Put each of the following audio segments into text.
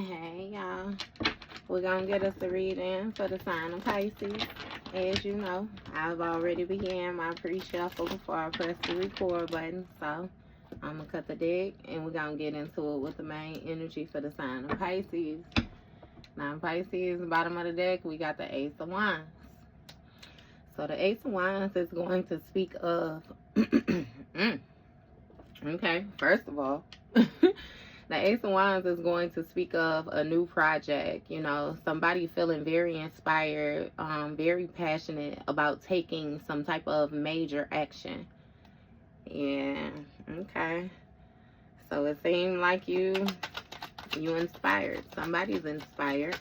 Hey y'all, we're gonna get us a reading for the sign of Pisces. As you know, I've already began my pre-shuffle before I press the record button, so I'm gonna cut the deck and we're gonna get into it with the main energy for the sign of Pisces. Now Pisces, bottom of the deck, we got the Ace of Wands. So the Ace of Wands is going to speak of okay, first of all, the Ace of Wands is going to speak of a new project, you know, somebody feeling very inspired, very passionate about taking some type of major action. Yeah, okay. So it seemed like you inspired. Somebody's inspired,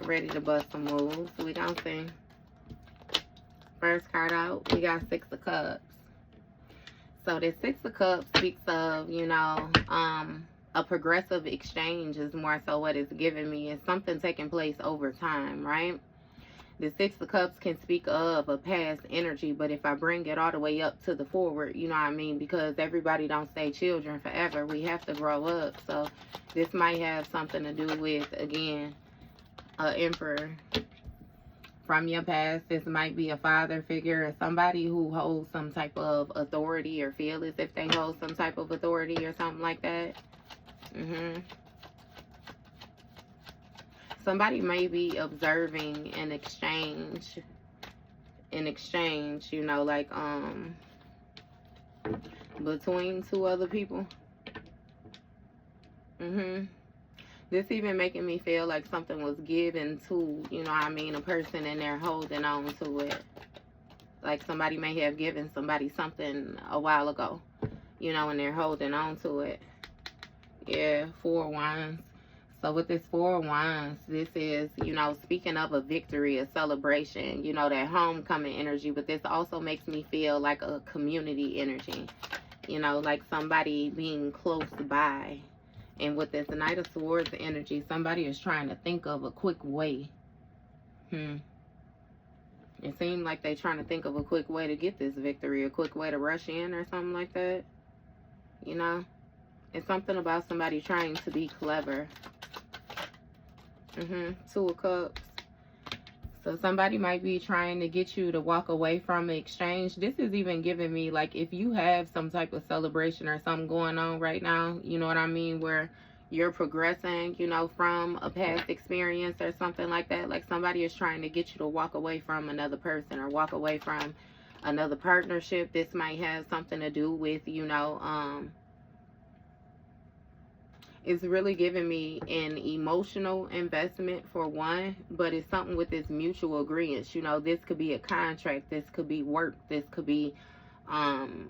ready to bust some moves. We don't see. First card out, we got Six of Cups. So the Six of Cups speaks of, you know, a progressive exchange is more so what it's giving me. It's something taking place over time, right? The Six of Cups can speak of a past energy, but if I bring it all the way up to the forward, you know what I mean? Because everybody don't stay children forever. We have to grow up. So this might have something to do with, again, an emperor from your past. This might be a father figure or somebody who holds some type of authority or feel as if they hold some type of authority or something like that. Somebody may be observing an exchange, you know, like between two other people. This even making me feel like something was given to, you know what I mean, a person and they're holding on to it. Like somebody may have given somebody something a while ago, you know, and they're holding on to it. Yeah, Four of Wands. So with this Four of Wands, this is, you know, speaking of a victory, a celebration, you know, that homecoming energy. But this also makes me feel like a community energy, you know, like somebody being close by. And with this Knight of Swords energy, somebody is trying to think of a quick way. It seems like they're trying to think of a quick way to get this victory, a quick way to rush in or something like that. You know? It's something about somebody trying to be clever. Two of Cups. So somebody might be trying to get you to walk away from an exchange. This is even giving me, like, if you have some type of celebration or something going on right now, you know what I mean, where you're progressing, you know, from a past experience or something like that. Like somebody is trying to get you to walk away from another person or walk away from another partnership. This might have something to do with, you know, it's really giving me an emotional investment for one, but it's something with this mutual agreement. You know, this could be a contract, this could be work, this could be an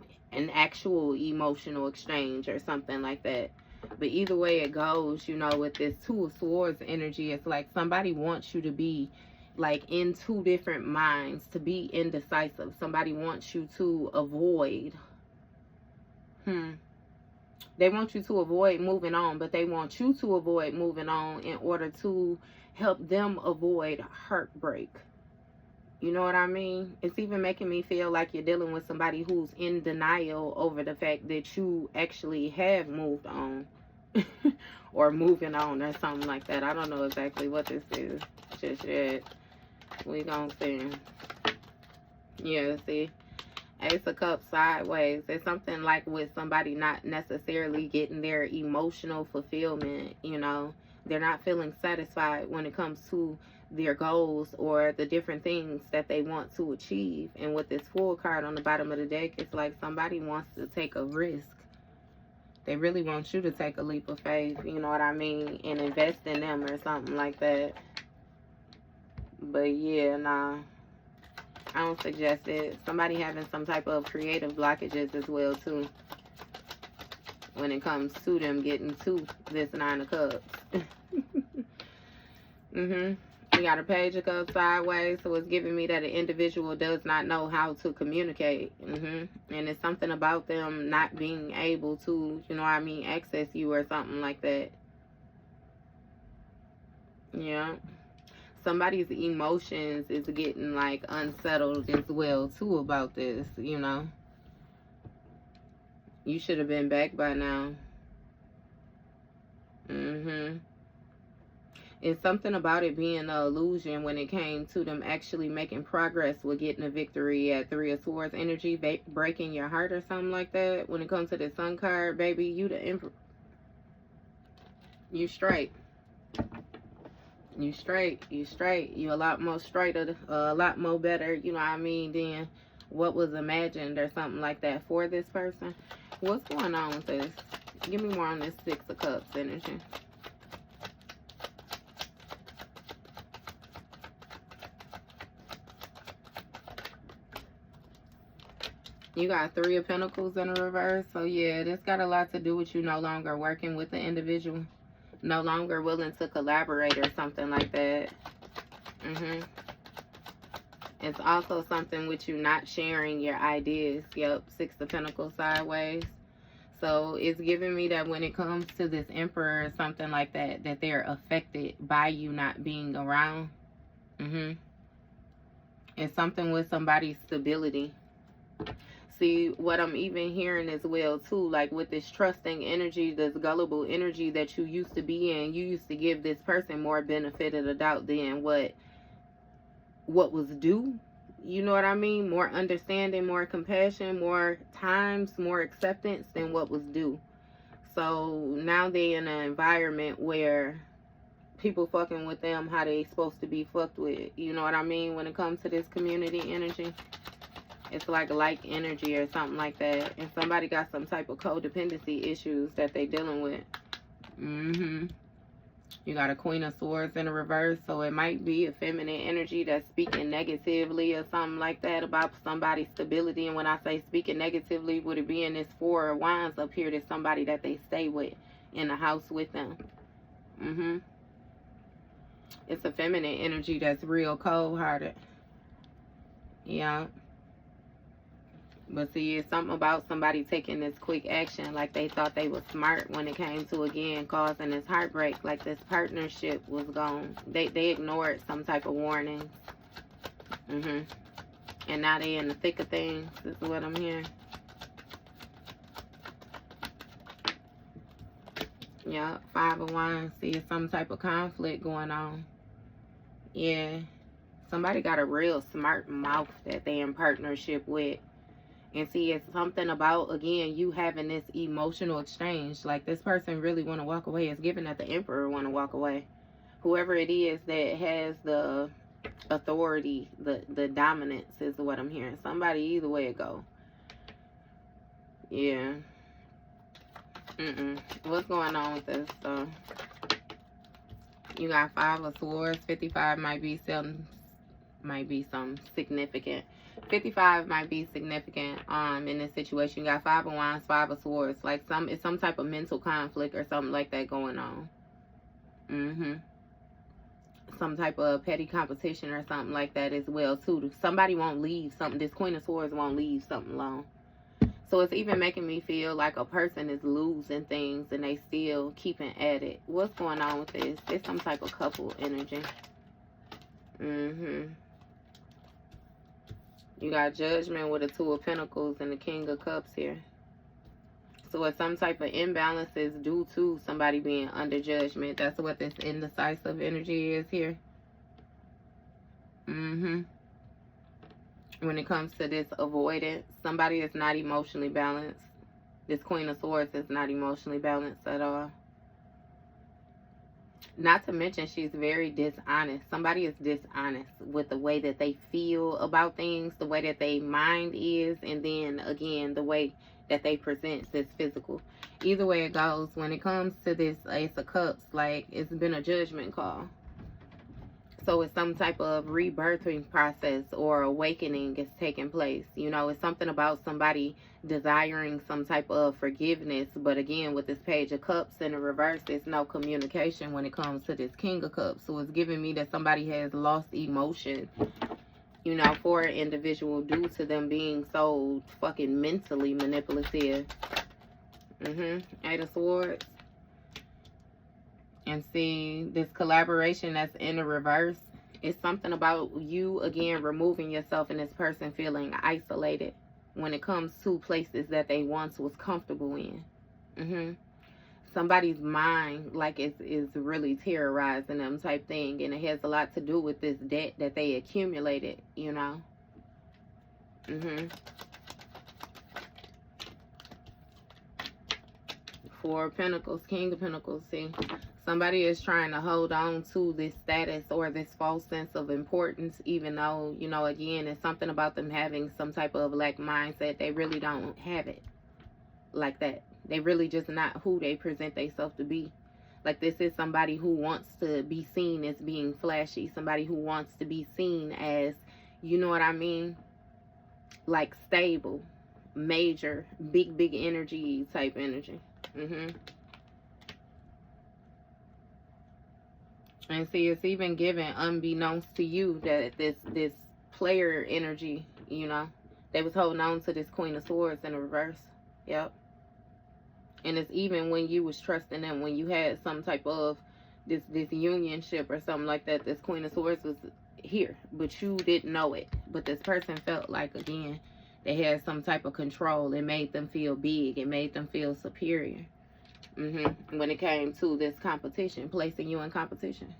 actual emotional exchange or something like that. But either way it goes, you know, with this Two of Swords energy, it's like somebody wants you to be like in two different minds, to be indecisive. Somebody wants you to avoid they want you to avoid moving on, but they want you to avoid moving on in order to help them avoid heartbreak. You know what I mean? It's even making me feel like you're dealing with somebody who's in denial over the fact that you actually have moved on. Or moving on or something like that. I don't know exactly what this is just yet. We gonna see. Yeah, see? Ace of Cups sideways. It's something like with somebody not necessarily getting their emotional fulfillment, you know. They're not feeling satisfied when it comes to their goals or the different things that they want to achieve. And with this Fool card on the bottom of the deck, it's like somebody wants to take a risk. They really want you to take a leap of faith, you know what I mean, and invest in them or something like that. But yeah, nah. I don't suggest it. Somebody having some type of creative blockages as well, too, when it comes to them getting to this Nine of Cups. We got a Page of Cups sideways, so it's giving me that an individual does not know how to communicate. And it's something about them not being able to, you know what I mean, access you or something like that. Yeah. Somebody's emotions is getting like unsettled as well too about this, you know. You should have been back by now. It's something about it being an illusion when it came to them actually making progress with getting a victory at Three of Swords energy, breaking your heart or something like that. When it comes to the Sun card, baby, you the emperor. You straight. You straight. You straight. You a lot more straighter, a lot more better, you know what I mean, than what was imagined or something like that for this person. What's going on with this? Give me more on this Six of Cups energy. You got Three of Pentacles in the reverse. So yeah, this got a lot to do with you no longer working with the individual. No longer willing to collaborate or something like that. It's also something with you not sharing your ideas. Yep, Six of Pentacles sideways. So it's giving me that when it comes to this Emperor or something like that, that they're affected by you not being around. It's something with somebody's stability. See, what I'm even hearing as well, too, like with this trusting energy, this gullible energy that you used to be in, you used to give this person more benefit of the doubt than what was due. You know what I mean? More understanding, more compassion, more times, more acceptance than what was due. So now they're in an environment where people fucking with them how they supposed to be fucked with. You know what I mean? When it comes to this community energy. It's like energy or something like that. And somebody got some type of codependency issues that they dealing with. You got a Queen of Swords in the reverse. So it might be a feminine energy that's speaking negatively or something like that about somebody's stability. And when I say speaking negatively, would it be in this Four of Wands up here? There's somebody that they stay with in the house with them. It's a feminine energy that's real cold-hearted. Yeah. But see, it's something about somebody taking this quick action like they thought they was smart when it came to, again, causing this heartbreak. Like this partnership was gone. They ignored some type of warnings. And now they in the thick of things. This is what I'm hearing. Yeah, Five of Wands. See, it's some type of conflict going on. Yeah. Somebody got a real smart mouth that they in partnership with. And see, it's something about, again, you having this emotional exchange. Like, this person really want to walk away. It's given that the Emperor want to walk away. Whoever it is that has the authority, the dominance is what I'm hearing. Somebody, either way it go. Yeah. What's going on with this? So, you got Five of Swords. 55 might be some significant. 55 might be significant in this situation. You got Five of Wands, Five of Swords. Like it's some type of mental conflict or something like that going on. Some type of petty competition or something like that as well too. Somebody won't leave something. This Queen of Swords won't leave something alone. So it's even making me feel like a person is losing things and they still keeping at it. What's going on with this? It's some type of couple energy. You got Judgment with the Two of Pentacles and the King of Cups here. So it's some type of imbalances due to somebody being under judgment. That's what this indecisive energy is here. When it comes to this avoidance, somebody is not emotionally balanced. This Queen of Swords is not emotionally balanced at all. Not to mention, she's very dishonest. Somebody is dishonest with the way that they feel about things, the way that their mind is, and then, again, the way that they present this physical. Either way it goes, when it comes to this Ace of Cups, like, it's been a judgment call. So it's some type of rebirthing process or awakening is taking place. You know, it's something about somebody desiring some type of forgiveness. But again, with this Page of Cups in the reverse, there's no communication when it comes to this King of Cups. So it's giving me that somebody has lost emotion, you know, for an individual due to them being so fucking mentally manipulative. Eight of Swords. And see, this collaboration that's in the reverse, it's something about you, again, removing yourself and this person feeling isolated when it comes to places that they once was comfortable in. somebody's mind, like, is really terrorizing them type thing, and it has a lot to do with this debt that they accumulated, you know. Four of Pentacles, King of Pentacles. See, somebody is trying to hold on to this status or this false sense of importance, even though, you know, again, it's something about them having some type of lack mindset. They really don't have it like that. They really just not who they present themselves to be. Like, this is somebody who wants to be seen as being flashy. Somebody who wants to be seen as, you know what I mean? Like, stable, major, big energy type energy. And see, it's even given unbeknownst to you that this player energy, you know, they was holding on to this Queen of Swords in the reverse. Yep. And it's even when you was trusting them, when you had some type of this unionship or something like that, this Queen of Swords was here, but you didn't know it. But this person felt like, again, they had some type of control. It made them feel big. It made them feel superior. When it came to this competition, placing you in competition.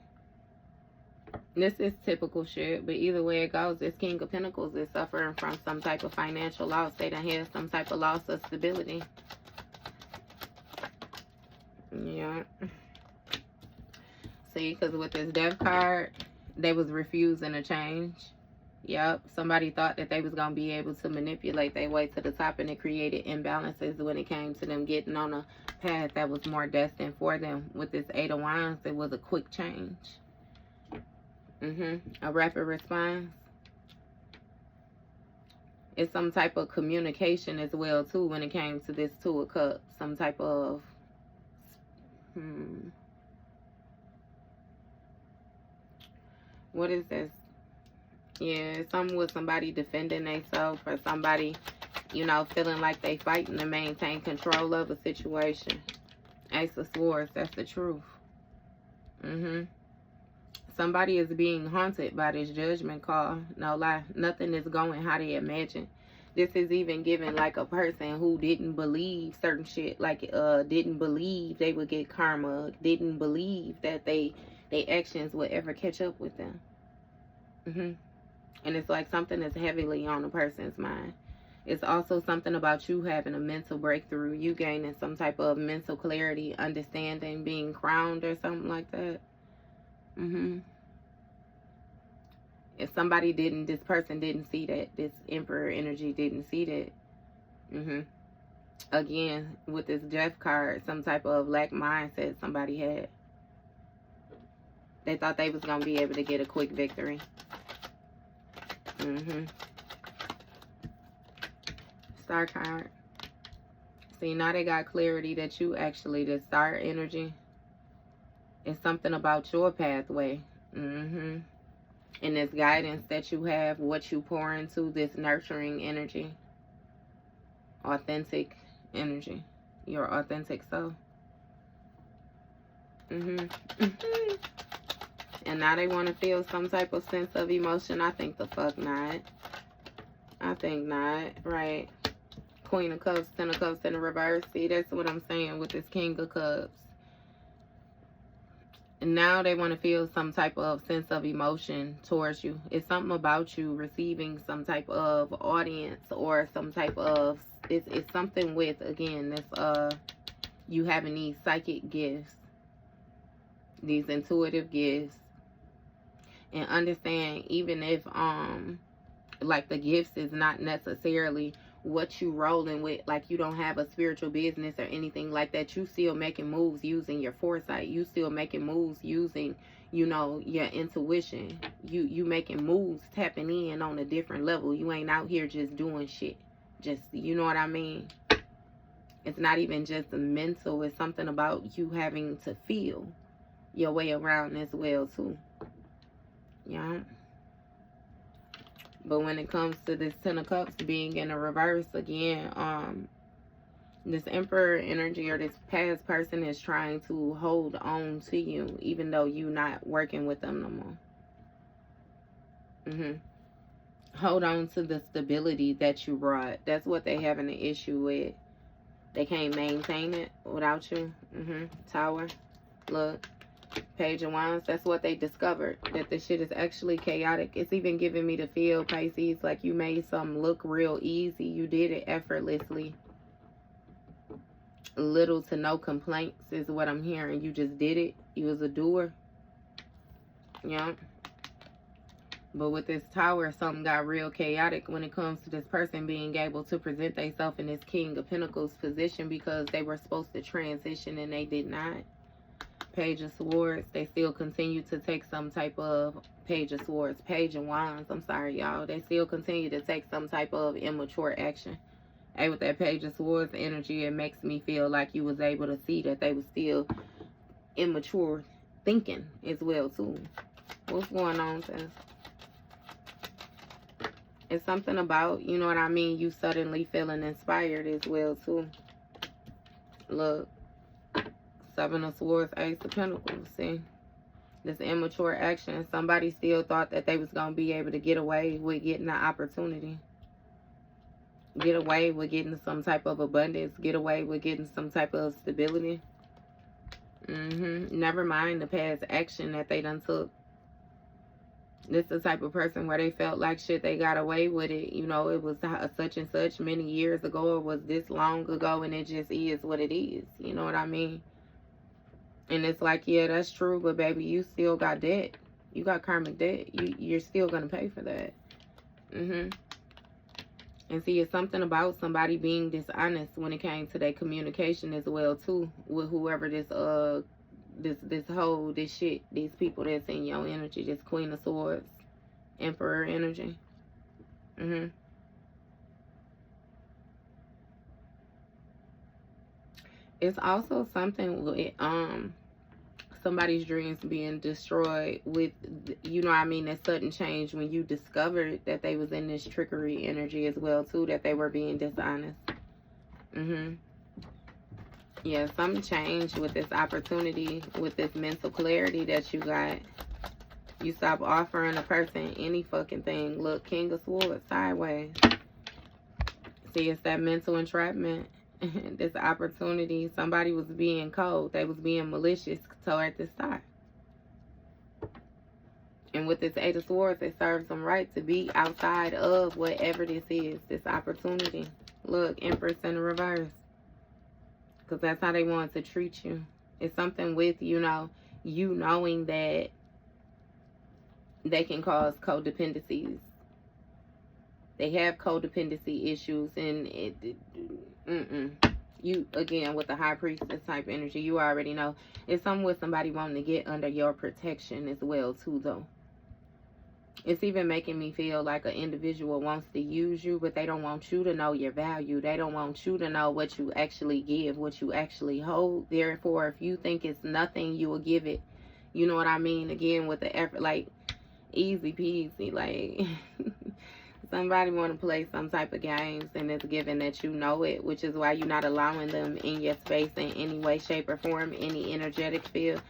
This is typical shit, but either way it goes, this King of Pentacles is suffering from some type of financial loss. They done had some type of loss of stability. Yeah. See, because with this Death card, they was refusing a change. Yep, somebody thought that they was going to be able to manipulate their way to the top, and it created imbalances when it came to them getting on a path that was more destined for them. With this Eight of Wands, it was a quick change. A rapid response. It's some type of communication as well, too, when it came to this Two of Cups. Some type of... What is this? Yeah, something with somebody defending themselves, or somebody, you know, feeling like they fighting to maintain control of a situation. Ace of Swords, that's the truth. Somebody is being haunted by this judgment call. No lie. Nothing is going how they imagine. This is even given like a person who didn't believe certain shit. Like, didn't believe they would get karma. Didn't believe that their actions would ever catch up with them. And it's like something that's heavily on a person's mind. It's also something about you having a mental breakthrough. You gaining some type of mental clarity, understanding, being crowned or something like that. If somebody didn't, this person didn't see that. This Emperor energy didn't see that. Again, with this Death card, some type of lack mindset somebody had. They thought they was going to be able to get a quick victory. Star card. See, now they got clarity that you actually, the star energy, is something about your pathway. And this guidance that you have, what you pour into, this nurturing energy, authentic energy, your authentic self. And now they want to feel some type of sense of emotion. I think the fuck not. I think not. Right. Queen of Cups, Ten of Cups in the reverse. See, that's what I'm saying with this King of Cups. And now they want to feel some type of sense of emotion towards you. It's something about you receiving some type of audience or some type of... It's something with, again, this you having these psychic gifts. These intuitive gifts. And understand, even if like the gifts is not necessarily what you rolling with, like you don't have a spiritual business or anything like that, you still making moves using your foresight. You still making moves using, you know, your intuition. You making moves, tapping in on a different level. You ain't out here just doing shit. Just, you know what I mean? It's not even just mental. It's something about you having to feel your way around as well too. Yeah. But when it comes to this Ten of Cups being in a reverse again, this Emperor energy or this past person is trying to hold on to you even though you're not working with them no more. Hold on to the stability that you brought. That's what they having an issue with. They can't maintain it without you. Tower. Look. Page of Wands. That's what they discovered. That the shit is actually chaotic. It's even giving me the feel, Pisces, like you made something look real easy. You did it effortlessly. Little to no complaints is what I'm hearing. You just did it. You was a doer. Yeah. But with this Tower, something got real chaotic when it comes to this person being able to present themselves in this King of Pentacles position, because they were supposed to transition and they did not. Page of Swords. They still continue to take some type of... Page of Swords. Page of Wands. I'm sorry, y'all. They still continue to take some type of immature action. Hey, with that Page of Swords energy, it makes me feel like you was able to see that they were still immature thinking as well, too. What's going on, sis? It's something about, you know what I mean, you suddenly feeling inspired as well, too. Look. Seven of Swords, Ace of Pentacles, see? This immature action, somebody still thought that they was going to be able to get away with getting an opportunity. Get away with getting some type of abundance. Get away with getting some type of stability. Never mind the past action that they done took. This is the type of person where they felt like shit, they got away with it. You know, it was such and such many years ago. It was this long ago, and it just is what it is. You know what I mean? And it's like, yeah, that's true, but baby, you still got debt. You got karmic debt. You're still going to pay for that. And see, it's something about somebody being dishonest when it came to their communication as well, too, with whoever this shit, these people that's in your energy, this Queen of Swords, Emperor energy. It's also something with somebody's dreams being destroyed with, you know what I mean, that sudden change when you discovered that they was in this trickery energy as well, too, that they were being dishonest. Yeah, something changed with this opportunity, with this mental clarity that you got. You stop offering a person any fucking thing. Look, King of Swords, sideways. See, it's that mental entrapment. This opportunity, somebody was being cold. They was being malicious toward this side. And with this Eight of Swords, it serves them right to be outside of whatever this is, this opportunity. Look, Empress in the reverse. Because that's how they want to treat you. It's something with, you know, you knowing that they can cause codependencies. They have codependency issues, and you, again, with the High Priestess type energy, you already know. It's something with somebody wanting to get under your protection as well, too, though. It's even making me feel like an individual wants to use you, but they don't want you to know your value. They don't want you to know what you actually give, what you actually hold. Therefore, if you think it's nothing, you will give it. You know what I mean? Again, with the effort, like, easy peasy, like... Somebody want to play some type of games, and it's given that you know it, which is why you're not allowing them in your space in any way, shape, or form, any energetic field.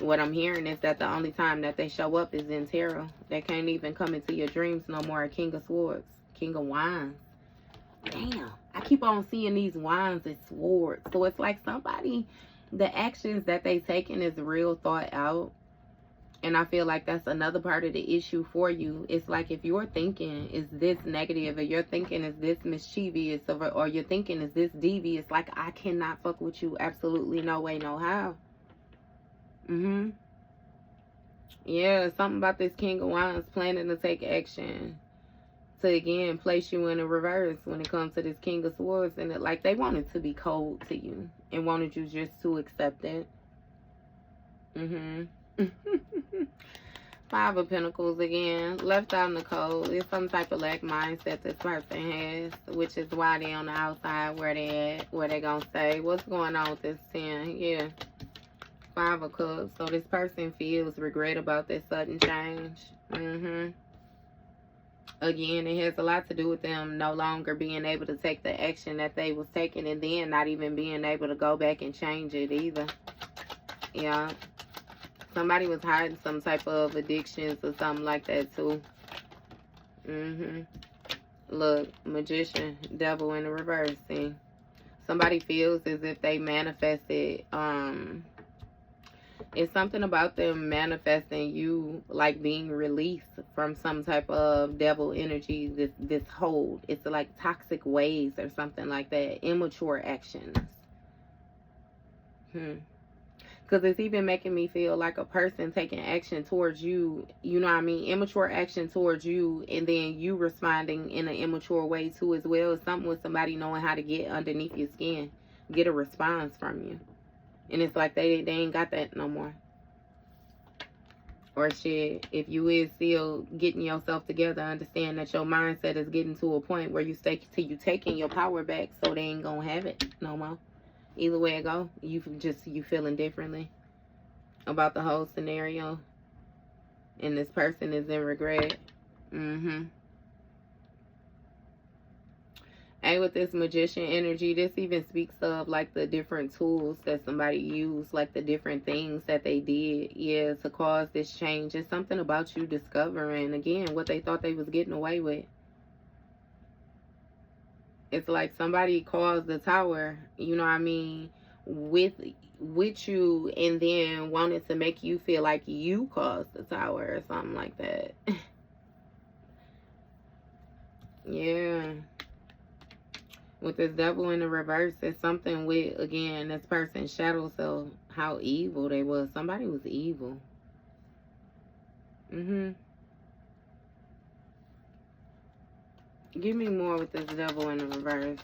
What I'm hearing is that the only time that they show up is in tarot. They can't even come into your dreams no more. King of Swords, King of Wands. Damn, I keep on seeing these wands as swords. So it's like somebody, the actions that they taking is real thought out. And I feel like that's another part of the issue for you. It's like if your thinking is this negative, or your thinking is this mischievous, or your thinking is this devious, like, I cannot fuck with you. Absolutely no way, no how. Yeah, something about this King of Wands planning to take action to, again, place you in a reverse when it comes to this King of Swords. And like, they wanted to be cold to you and wanted you just to accept it. Five of Pentacles again, left out in the cold. It's some type of lack mindset this person has, which is why they on the outside where they at, where they gonna stay. What's going on with this 10? Yeah, Five of Cups. So this person feels regret about this sudden change. Again, it has a lot to do with them no longer being able to take the action that they was taking, and then not even being able to go back and change it either. Yeah. Somebody was hiding some type of addictions or something like that, too. Look, Magician, Devil in the reverse, see? Somebody feels as if they manifested, it's something about them manifesting you like being released from some type of devil energy, this hold. It's like toxic ways or something like that. Immature actions. Because it's even making me feel like a person taking action towards you, you know what I mean? Immature action towards you, and then you responding in an immature way too as well. It's something with somebody knowing how to get underneath your skin, get a response from you. And it's like they ain't got that no more. Or shit, if you is still getting yourself together, understand that your mindset is getting to a point where you taking your power back, so they ain't gonna have it no more. Either way it go, you feeling differently about the whole scenario, and this person is in regret. And with this magician energy, this even speaks of like the different tools that somebody used, like the different things that they did, to cause this change. It's something about you discovering again what they thought they was getting away with. It's like somebody caused the tower, you know what I mean, with you, and then wanted to make you feel like you caused the tower or something like that. Yeah. With this devil in the reverse, it's something with, again, this person's shadow self, how evil they was. Somebody was evil. Give me more with this devil in the reverse.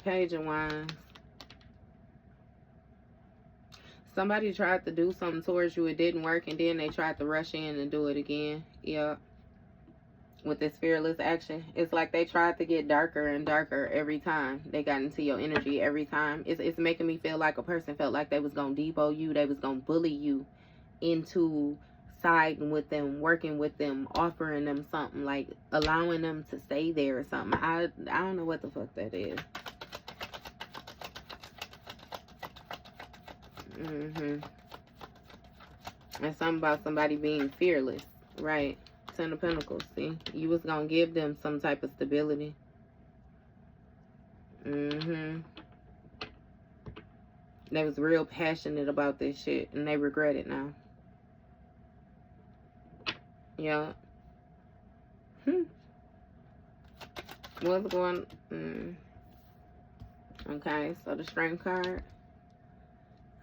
Page of Wands. Somebody tried to do something towards you, it didn't work, and then they tried to rush in and do it again. Yeah. With this fearless action, it's like they tried to get darker and darker every time they got into your energy. Every time it's making me feel like a person felt like they was gonna depot you, they was gonna bully you into siding with them, working with them, offering them something, like allowing them to stay there or something. I don't know what the fuck that is. It's something about somebody being fearless, right? Ten of Pentacles. See, you was gonna give them some type of stability. They was real passionate about this shit, and they regret it now. Yeah. What's going? Okay, so the Strength card.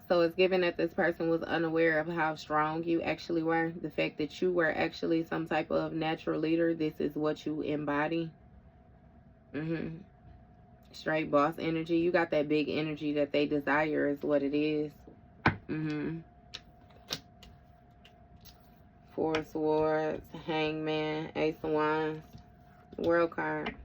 So it's given that this person was unaware of how strong you actually were. The fact that you were actually some type of natural leader. This is what you embody. Straight boss energy. You got that big energy that they desire is what it is. Four of Swords, Hangman, Ace of Wands, World card.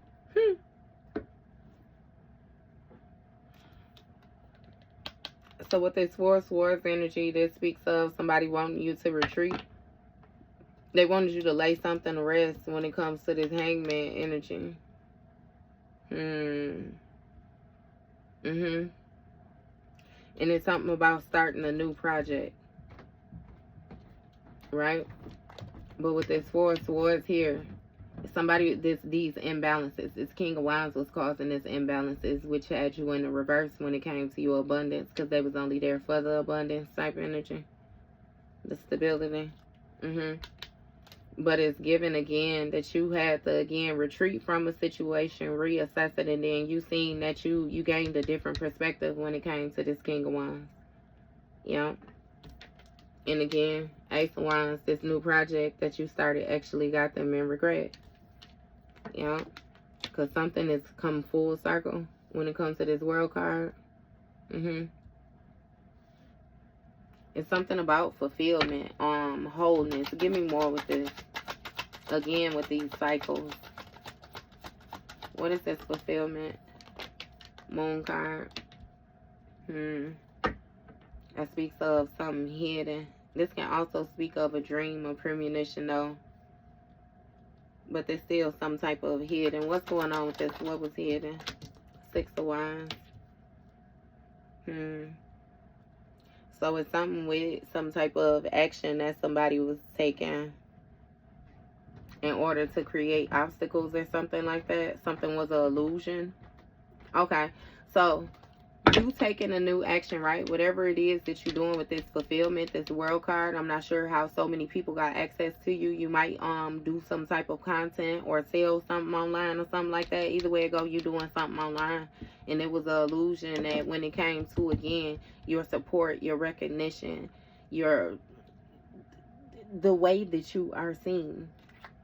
So with this Four of Swords energy, this speaks of somebody wanting you to retreat. They wanted you to lay something to rest when it comes to this Hangman energy. And it's something about starting a new project. Right? But with this Four of Swords here, somebody, these imbalances, this King of Wands was causing this imbalances, which had you in the reverse when it came to your abundance, because they was only there for the abundance type energy, the stability. But it's given again that you had to again retreat from a situation, reassess it, and then you seen that you gained a different perspective when it came to this King of Wands. And again, Ace of Wands, this new project that you started actually got them in regret. Because something has come full circle when it comes to this World card. It's something about fulfillment, wholeness. Give me more with this. Again, with these cycles. What is this fulfillment? Moon card. That speaks of something hidden. This can also speak of a dream, a premonition, though. But there's still some type of hidden. What's going on with this? What was hidden? Six of Wands. So it's something with some type of action that somebody was taking. in order to create obstacles or something like that. Something was an illusion. Okay, so you taking a new action, right? Whatever it is that you're doing with this fulfillment, this world card. I'm not sure how so many people got access to you. You might do some type of content or sell something online or something like that. Either way it go, you doing something online. And it was an illusion that when it came to, again, your support, your recognition, the way that you are seen.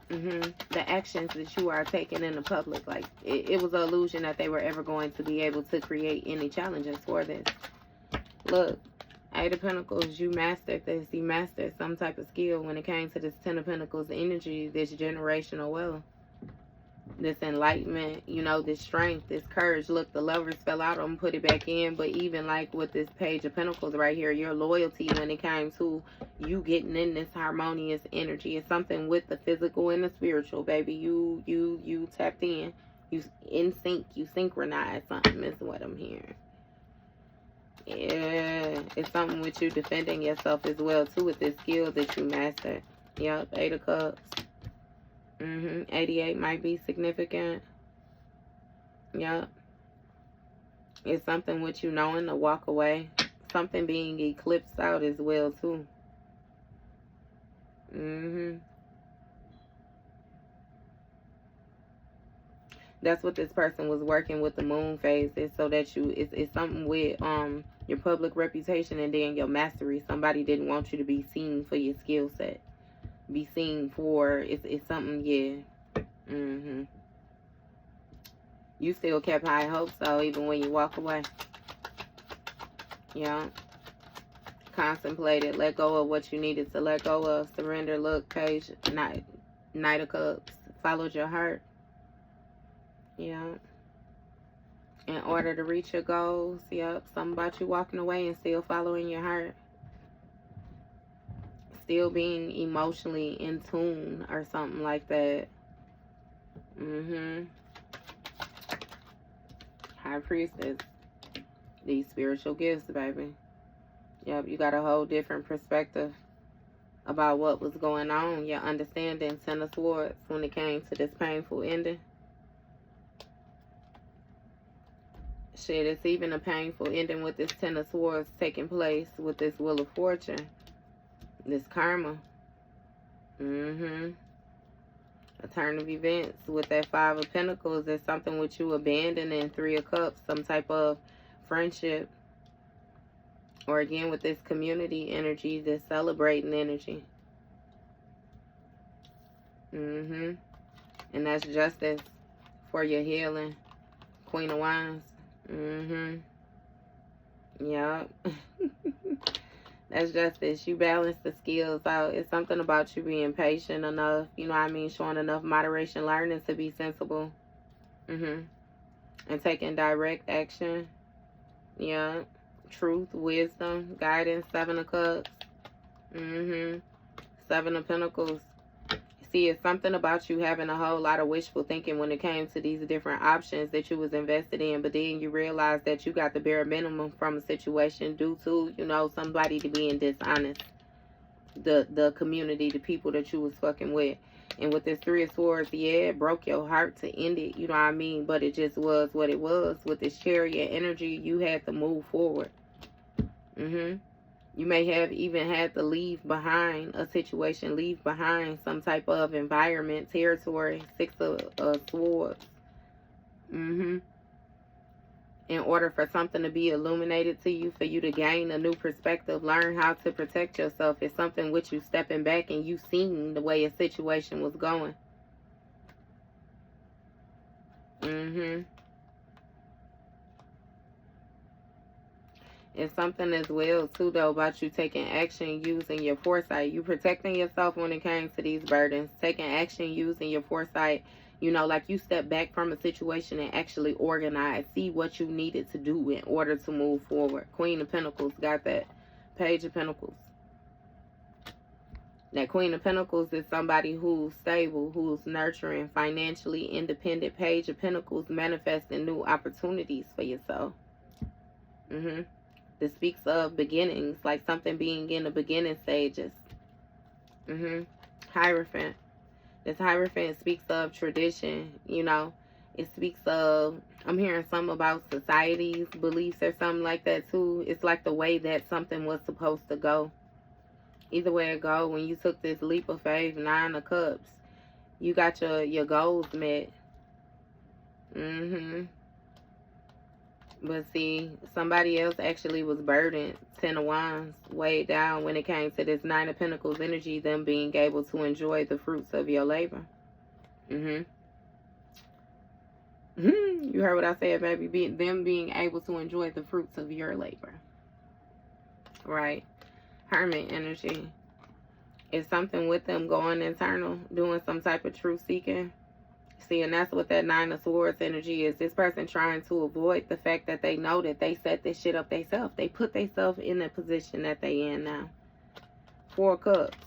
The actions that you are taking in the public, like it was an illusion that they were ever going to be able to create any challenges for this. Look, Eight of Pentacles, you mastered this. You mastered some type of skill when it came to this Ten of Pentacles energy, this generational wealth, this enlightenment, you know, this strength, this courage. Look, the Lovers fell out, I'm put it back in. But even like with this Page of Pentacles right here, your loyalty when it came to you getting in this harmonious energy is something with the physical and the spiritual, baby. You tapped in, you in sync, you synchronized something is what I'm hearing. Yeah, it's something with you defending yourself as well too with this skill that you mastered. Yep, Eight of Cups. 88 might be significant. Yep. It's something with you knowing to walk away. Something being eclipsed out as well too. That's what this person was working with the moon phase is, so that it's something with your public reputation and then your mastery. Somebody didn't want you to be seen for your skill set. Be seen for it's something, yeah. You still kept high hopes though, even when you walk away. Yeah. Contemplated, let go of what you needed to let go of. Surrender. Look, Page, Knight of Cups. Followed your heart. Yeah. In order to reach your goals. Yep. Something about you walking away and still following your heart. Still being emotionally in tune or something like that. High Priestess. These spiritual gifts, baby. Yep, you got a whole different perspective about what was going on. Your understanding. Ten of Swords when it came to this painful ending. Shit, it's even a painful ending with this Ten of Swords taking place with this Wheel of Fortune. This karma. A turn of events with that Five of Pentacles. There's something with you abandoning. Three of Cups. Some type of friendship. Or again with this community energy. This celebrating energy. And that's justice for your healing. Queen of Wands. Yup. That's justice. You balance the skills out. It's something about you being patient enough, you know what I mean, showing enough moderation, learning to be sensible. And taking direct action. Yeah. Truth, wisdom, guidance. Seven of Cups. Seven of Pentacles. See, it's something about you having a whole lot of wishful thinking when it came to these different options that you was invested in, but then you realize that you got the bare minimum from a situation due to, you know, somebody to being dishonest. The community, the people that you was fucking with. And with this Three of Swords, yeah, it broke your heart to end it, you know what I mean? But it just was what it was. With this Chariot energy, you had to move forward. You may have even had to leave behind a situation, leave behind some type of environment, territory. Six of Swords. In order for something to be illuminated to you, for you to gain a new perspective, learn how to protect yourself. It's something with you stepping back and you seeing the way a situation was going. It's something as well, too, though, about you taking action using your foresight. You protecting yourself when it came to these burdens. Taking action using your foresight. You know, like you step back from a situation and actually organize. See what you needed to do in order to move forward. Queen of Pentacles got that. Page of Pentacles. That Queen of Pentacles is somebody who's stable, who's nurturing, financially independent. Page of Pentacles manifesting new opportunities for yourself. This speaks of beginnings, like something being in the beginning stages. Hierophant. This Hierophant speaks of tradition, you know. It speaks of, I'm hearing something about society's beliefs or something like that too. It's like the way that something was supposed to go. Either way it go, when you took this leap of faith, 9 of Cups, you got your goals met. But see, somebody else actually was burdened, 10 of Wands, weighed down when it came to this 9 of Pentacles energy, them being able to enjoy the fruits of your labor. You heard what I said, baby. Them being able to enjoy the fruits of your labor. Right? Hermit energy. It's something with them going internal, doing some type of truth seeking. See, and that's what that 9 of Swords energy is. This person trying to avoid the fact that they know that they set this shit up themselves. They put themselves in the position that they in now. 4 of Cups.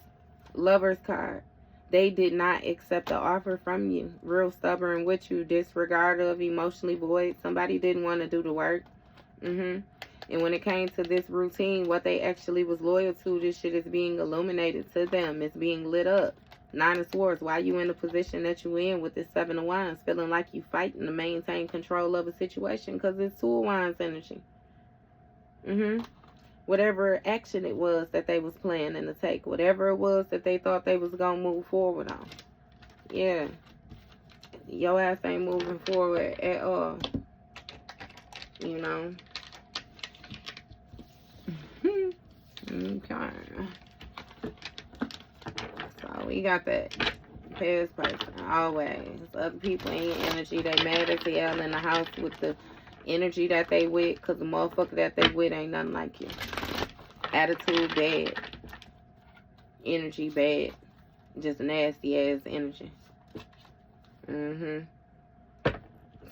Lover's card. They did not accept the offer from you. Real stubborn with you. Disregard of, emotionally void. Somebody didn't want to do the work. And when it came to this routine, what they actually was loyal to, this shit is being illuminated to them. It's being lit up. 9 of Swords. Why you in the position that you in with this 7 of Wands? Feeling like you fighting to maintain control of a situation because it's 2 of Wands energy. Whatever action it was that they was planning to take. Whatever it was that they thought they was going to move forward on. Yeah. Your ass ain't moving forward at all. You know. Okay. So we got that past person. Always. Other people in your energy. They mad as hell in the house with the energy that they with. Because the motherfucker that they with ain't nothing like you. Attitude bad. Energy bad. Just nasty ass energy.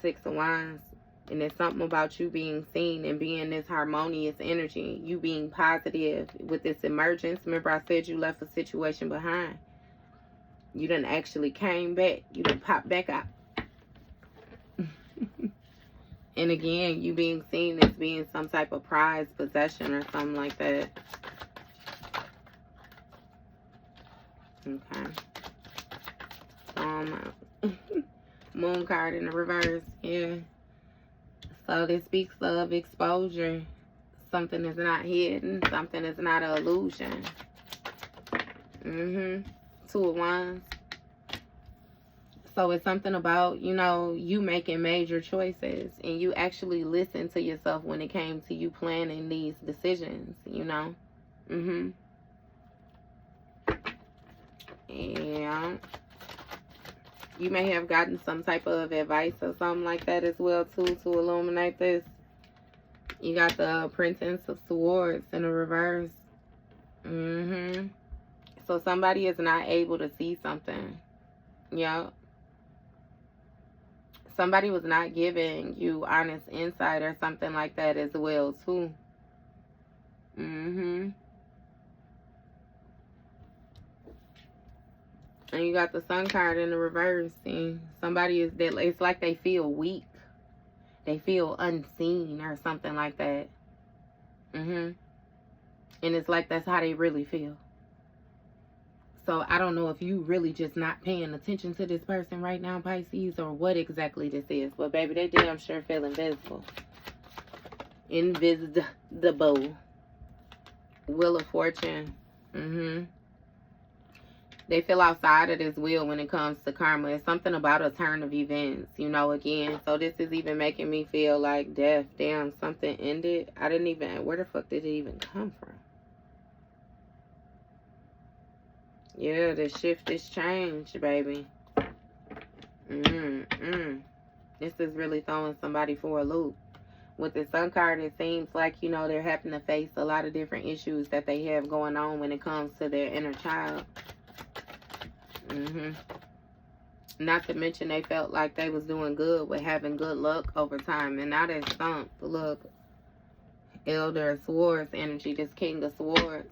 6 of Wands. And there's something about you being seen and being this harmonious energy. You being positive with this emergence. Remember I said you left a situation behind. You done actually came back. You done popped back out. And again, you being seen as being some type of prized possession or something like that. Okay. Moon card in the reverse. Yeah. So this speaks of exposure. Something is not hidden. Something is not an illusion. 2 of Wands. So it's something about, you know, you making major choices. And you actually listen to yourself when it came to you planning these decisions, you know. Yeah. You may have gotten some type of advice or something like that as well, too, to illuminate this. You got the Princess of Swords in the reverse. So somebody is not able to see something. Yep. Somebody was not giving you honest insight or something like that as well, too. And you got the Sun card in the reverse. And somebody is that, it's like they feel weak. They feel unseen or something like that. And it's like that's how they really feel. So I don't know if you really just not paying attention to this person right now, Pisces, or what exactly this is. But baby, they damn sure feel invisible. Invisible. Wheel of Fortune. They feel outside of this wheel when it comes to karma. It's something about a turn of events, you know, again. So this is even making me feel like death. Damn, something ended. I didn't even, where the fuck did it even come from? Yeah, the shift is changed, baby. This is really throwing somebody for a loop. With the Sun card, it seems like, you know, they're having to face a lot of different issues that they have going on when it comes to their inner child. Not to mention they felt like they was doing good with having good luck over time. And now they're stumped. Look. Elder of Swords energy. This King of Swords.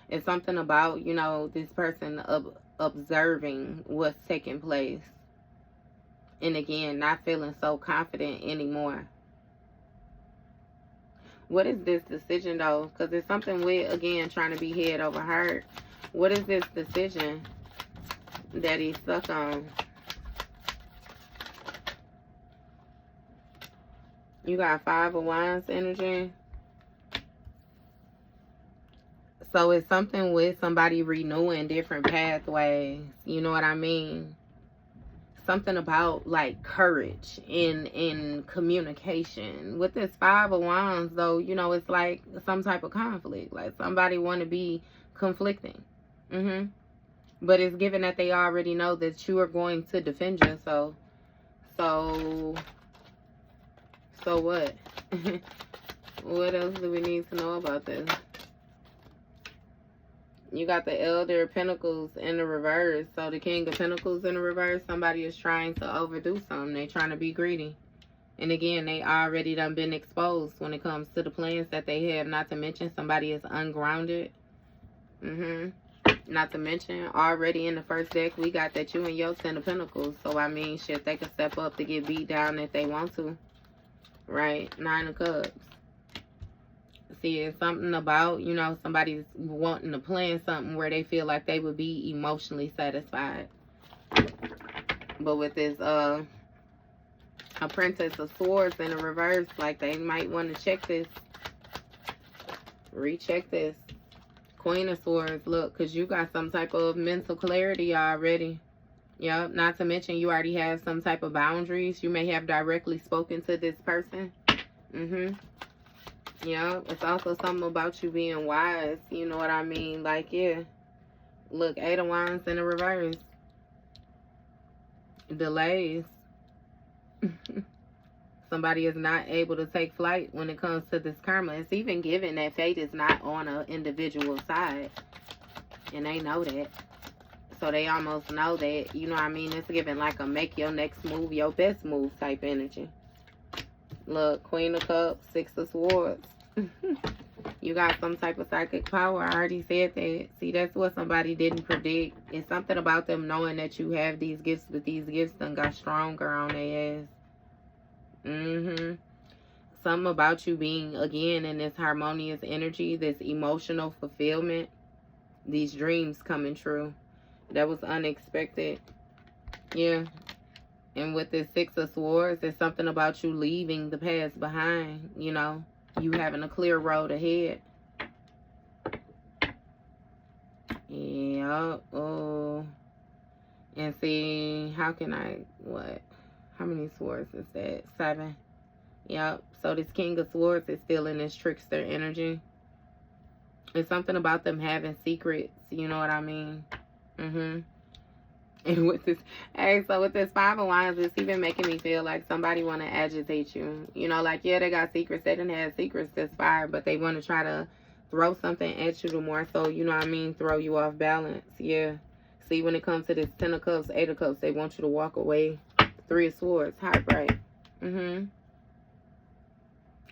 It's something about, you know, this person observing what's taking place. And again, not feeling so confident anymore. What is this decision, though? Because it's something with, again, trying to be head over heart. What is this decision that he's stuck on? You got 5 of Wands energy. So it's something with somebody renewing different pathways. You know what I mean? Something about like courage in communication. With this 5 of Wands though, you know, it's like some type of conflict. Like somebody want to be conflicting. But it's given that they already know that you are going to defend yourself. So what? What else do we need to know about this? You got the Elder of Pentacles in the reverse. So the King of Pentacles in the reverse, somebody is trying to overdo something. They're trying to be greedy. And again, they already done been exposed when it comes to the plans that they have. Not to mention somebody is ungrounded. Not to mention, already in the first deck, we got that you and your 10 of Pentacles. So, I mean, shit, they can step up to get beat down if they want to. Right? 9 of Cups. See, it's something about, you know, somebody's wanting to plan something where they feel like they would be emotionally satisfied. But with this, a Princess of Swords in the reverse, like they might want to check this. Recheck this. Queen of Swords, look, because you got some type of mental clarity already. Yep, not to mention you already have some type of boundaries. You may have directly spoken to this person. Yeah, it's also something about you being wise. You know what I mean? Like, yeah. Look, 8 of Wands in the reverse. Delays. Somebody is not able to take flight when it comes to this karma. It's even given that fate is not on an individual side. And they know that. So they almost know that, you know what I mean? It's given like a make your next move, your best move type energy. Look, Queen of Cups, 6 of Swords. You got some type of psychic power. I already said that. See, that's what somebody didn't predict. It's something about them knowing that you have these gifts, but these gifts done got stronger on their ass. Something about you being, again, in this harmonious energy, this emotional fulfillment, these dreams coming true. That was unexpected. Yeah. And with this 6 of Swords, there's something about you leaving the past behind, you know. You having a clear road ahead. Yeah. Oh. And see, how can I, what? How many swords is that? 7. Yep. So this King of Swords is still in this trickster energy. It's something about them having secrets. You know what I mean? And with this, hey, so with this 5 of Wands, it's even making me feel like somebody want to agitate you. You know, like, yeah, they got secrets. They didn't have secrets this far, but they want to try to throw something at you to more so, you know what I mean, throw you off balance. Yeah. See, when it comes to this 10 of Cups, 8 of Cups, they want you to walk away. 3 of Swords, heartbreak.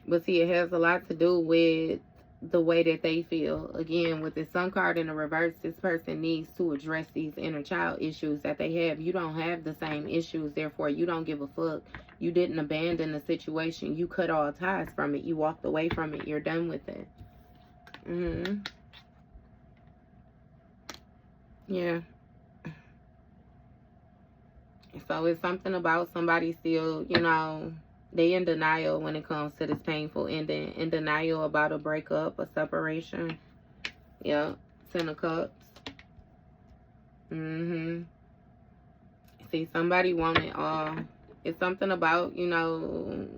But see, it has a lot to do with the way that they feel. Again, with the Sun card in the reverse, this person needs to address these inner child issues that they have. You don't have the same issues, therefore you don't give a fuck. You didn't abandon the situation. You cut all ties from it. You walked away from it. You're done with it. Yeah. So it's something about somebody still, you know, they in denial when it comes to this painful ending. In denial about a breakup, a separation. Yep. 10 of Cups. See, somebody want it all. It's something about, you know,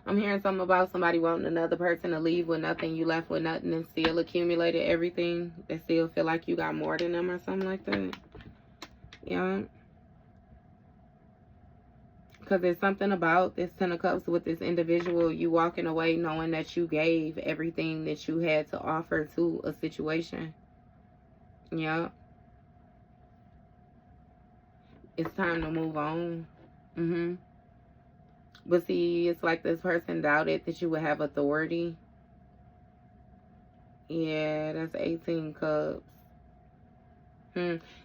I'm hearing something about somebody wanting another person to leave with nothing. You left with nothing and still accumulated everything. They still feel like you got more than them or something like that. Yeah. Because there's something about this 10 of Cups with this individual, you walking away knowing that you gave everything that you had to offer to a situation. Yeah. It's time to move on. But see, it's like this person doubted that you would have authority. Yeah, that's 18 Cups.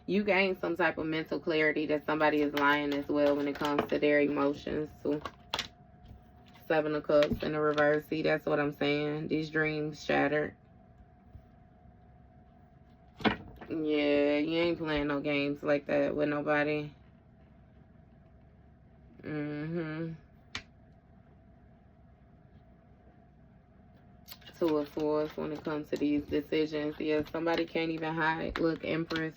You gain some type of mental clarity that somebody is lying as well when it comes to their emotions too. 7 of Cups in the reverse. See, that's what I'm saying. These dreams shattered. Yeah, you ain't playing no games like that with nobody. Two of Swords when it comes to these decisions. Yeah, somebody can't even hide. Look, Empress.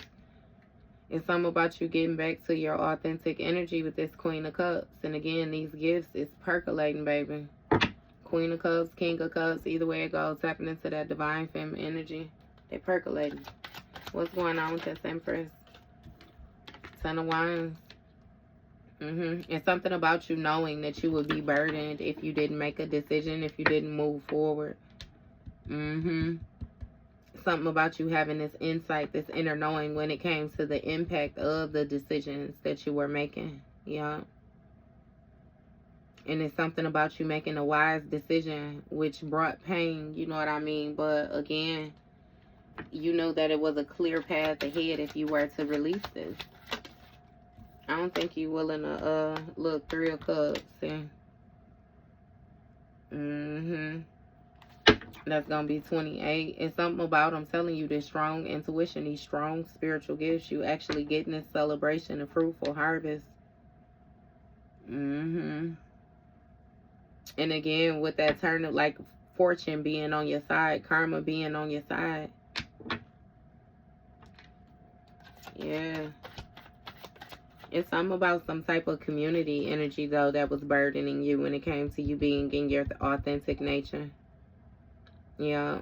It's something about you getting back to your authentic energy with this Queen of Cups. And again, these gifts is percolating, baby. Queen of Cups, King of Cups, either way it goes, tapping into that divine feminine energy. They percolating. What's going on with this Empress? Ten of Wands. It's something about you knowing that you would be burdened if you didn't make a decision, if you didn't move forward. Something about you having this insight, this inner knowing when it came to the impact of the decisions that you were making. Yeah. And it's something about you making a wise decision, which brought pain, you know what I mean? But again, you know that it was a clear path ahead if you were to release this. I don't think you're willing to, look, Three of Cups. And, that's going to be 28. It's something about, I'm telling you, this strong intuition, these strong spiritual gifts, you actually getting this celebration, a fruitful harvest. And again, with that turn of, like, fortune being on your side, karma being on your side. Yeah. It's something about some type of community energy, though, that was burdening you when it came to you being in your authentic nature. Yeah.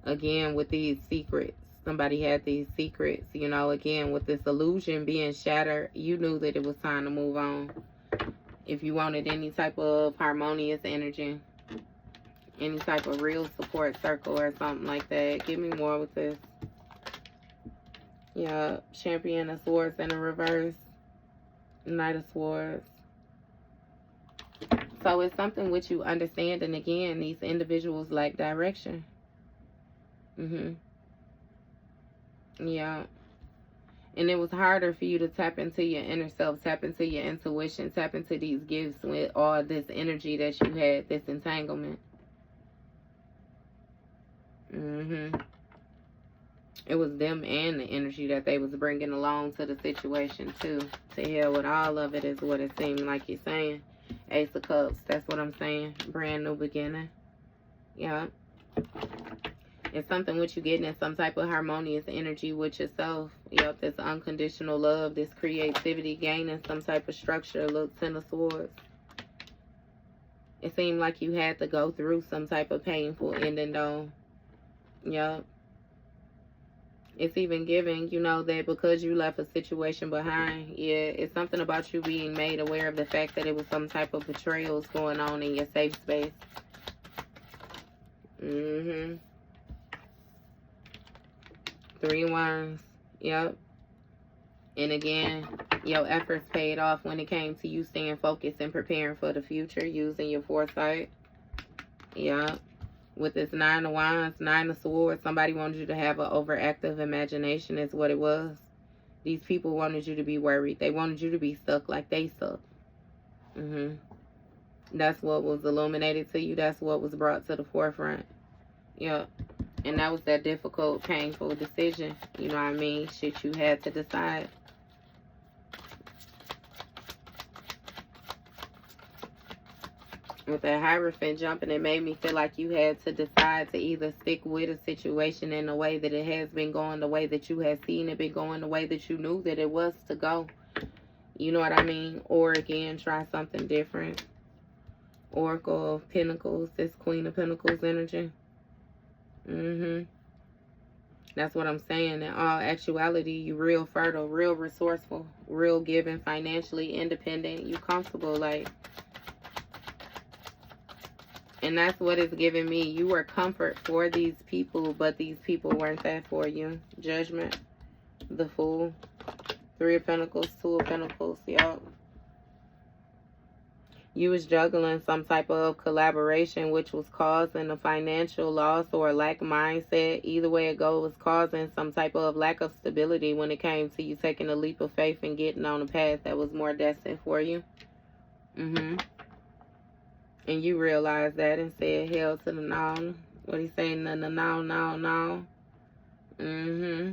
Again, with these secrets, somebody had these secrets, you know, again, with this illusion being shattered, you knew that it was time to move on. If you wanted any type of harmonious energy, any type of real support circle or something like that. Give me more with this. Yeah, Champion of Swords in a reverse. Knight of Swords. So it's something which you understand, and again, these individuals lack direction. Yeah. And it was harder for you to tap into your inner self, tap into your intuition, tap into these gifts with all this energy that you had, this entanglement. It was them and the energy that they was bringing along to the situation, too. To hell with all of it is what it seemed like you're saying. Ace of Cups, that's what I'm saying. Brand new beginning. Yeah. It's something with you getting in some type of harmonious energy with yourself. Yep, this unconditional love, this creativity, gaining some type of structure. Look, Ten of Swords. It seemed like you had to go through some type of painful ending, though. Yep. It's even giving, you know, that because you left a situation behind, yeah, it's something about you being made aware of the fact that it was some type of betrayals going on in your safe space. Three Wands. Yep. And again, your efforts paid off when it came to you staying focused and preparing for the future, using your foresight. Yep. With this Nine of Wands, Nine of Swords, somebody wanted you to have an overactive imagination is what it was. These people wanted you to be worried. They wanted you to be stuck like they stuck. That's what was illuminated to you. That's what was brought to the forefront. Yep. And that was that difficult, painful decision. You know what I mean? Shit you had to decide. With that Hierophant jumping, it made me feel like you had to decide to either stick with a situation in the way that it has been going, the way that you had seen it been going, the way that you knew that it was to go. You know what I mean? Or again, try something different. Oracle of Pentacles, this Queen of Pentacles energy. That's what I'm saying. In all actuality, you real fertile, real resourceful, real giving, financially independent. You comfortable, like. And that's what it's giving me. You were comfort for these people, but these people weren't that for you. Judgment. The Fool. Three of Pentacles, Two of Pentacles. Yup. You was juggling some type of collaboration, which was causing a financial loss or a lack mindset. Either way it goes, was causing some type of lack of stability when it came to you taking a leap of faith and getting on a path that was more destined for you. And you realized that and said hell to the no. What he saying? No. Mm-hmm.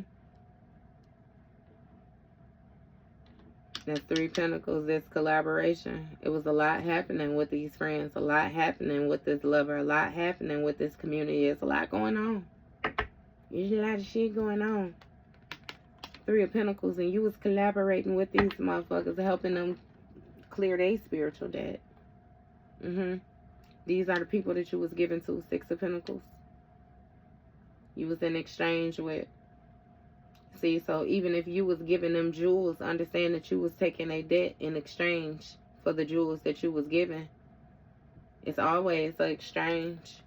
That's 3 Pentacles. That's collaboration. It was a lot happening with these friends. A lot happening with this lover. A lot happening with this community. There's a lot going on. There's a lot of shit going on. 3 of Pentacles. And you was collaborating with these motherfuckers, helping them clear their spiritual debt. These are the people that you was given to. 6 of Pentacles. You was in exchange with. See, so even if you was giving them jewels, understand that you was taking a debt in exchange for the jewels that you was given. It's always an exchange.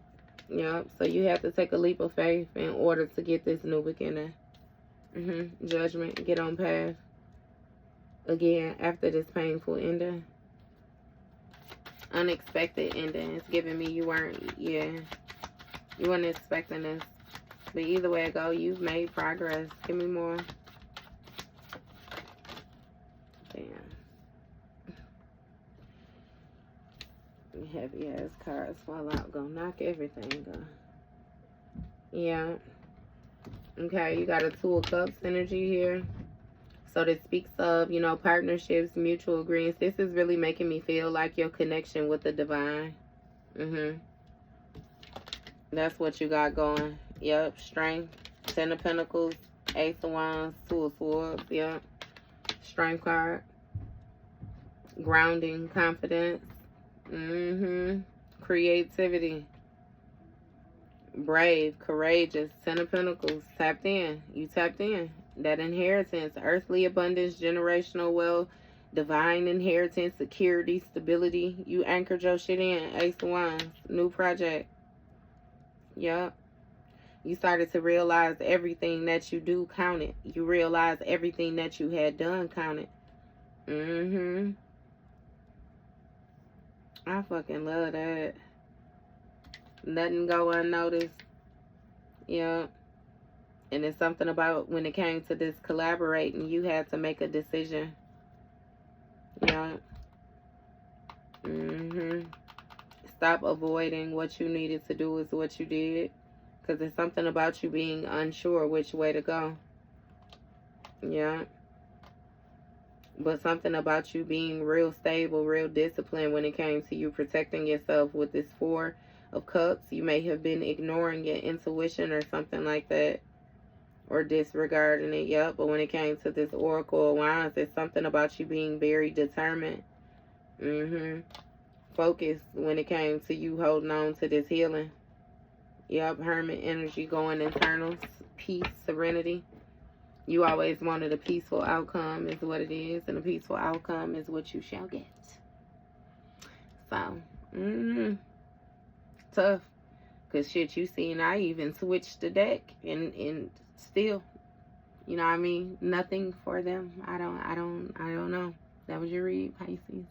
Yep. So you have to take a leap of faith in order to get this new beginning. Judgment. Get on path. Again, after this painful ending. Unexpected ending. It's giving me you weren't expecting this. But either way it go, you've made progress. Give me more. Damn. Heavy ass cards fall out. Gonna knock everything up. Yeah. Okay, you got a 2 of Cups energy here. So this speaks of, you know, partnerships, mutual agreements. This is really making me feel like your connection with the divine. That's what you got going. Yep, strength. 10 of Pentacles, Ace of Wands, 2 of Swords. Yep. Strength card. Grounding, confidence. Creativity. Brave, courageous. 10 of Pentacles, tapped in. You tapped in. That inheritance, earthly abundance, generational wealth, divine inheritance, security, stability. You anchored your shit in. Ace of Wands, new project. Yep. You started to realize everything that you do counted. You realized everything that you had done counted. I fucking love that. Nothing go unnoticed. Yep. And it's something about when it came to this collaborating, you had to make a decision. Yeah. Stop avoiding what you needed to do is what you did. Because it's something about you being unsure which way to go. Yeah. But something about you being real stable, real disciplined when it came to you protecting yourself with this 4 of Cups. You may have been ignoring your intuition or something like that. Or disregarding it, yep. But when it came to this Oracle of Wands, it's something about you being very determined. Focused when it came to you holding on to this healing. Yep, Hermit energy going internal. Peace, serenity. You always wanted a peaceful outcome is what it is. And a peaceful outcome is what you shall get. So, tough. Because shit, you seen I even switched the deck and still, you know what I mean? Nothing for them. I don't know. That was your read, Pisces.